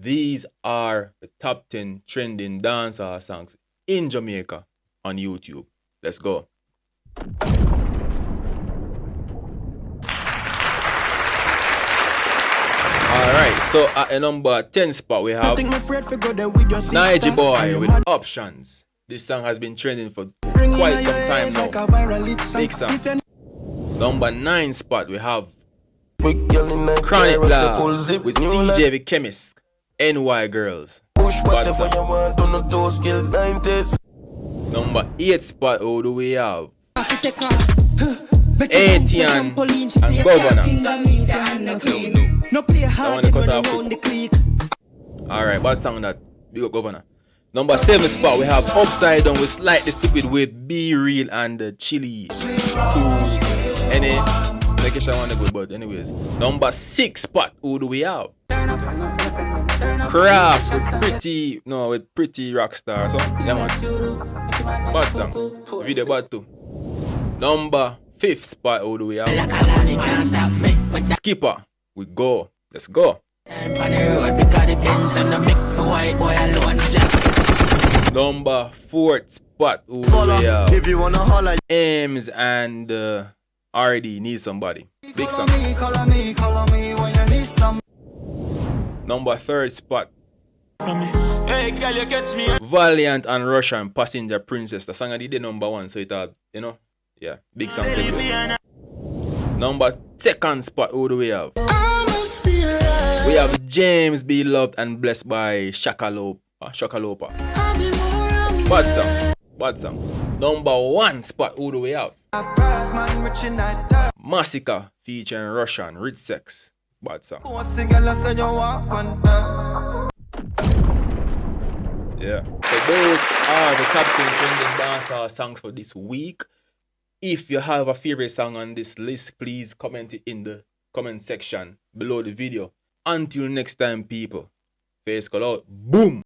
These are the top 10 trending dancehall songs in Jamaica on YouTube. Let's go. Alright, so at the number 10 spot we have Nige Boy with Options. This song has been trending for quite some time now. Big song. Number 9 spot we have Chronic Love with CJ the Chemist, NY Girls. Number 8 spot, who do we have? Etienne and Governor. Alright, what song that? Big up Governor. Number 7 spot, we have Upside Down with Slightly Stupid with Be Real and Chili. Any location I want to go, but anyways. Number 6 spot, who do we have? Craft with Pretty Rockstar. So, yeah man. Bad song. Video bad too. Number 5th spot, who do we have? Skipper. We go. Let's go. Number 4th spot, who do we have? Ames and RD, Need Somebody. Big song. Number 3rd spot, Valiant and Russian, Passenger Princess. The song I did the number 1, so it had, yeah, big song. Number 2nd spot, who do we have? We have James Be Loved and Blessed by Shakalopa. Bad song. Number 1 spot, who do we have? Massacre featuring Russian, Rich Sex. Bad song. Yeah. So those are the top 10 trending dancehall songs for this week. If you have a favorite song on this list, please comment it in the comment section below the video. Until next time, people. FaySkull out. Boom.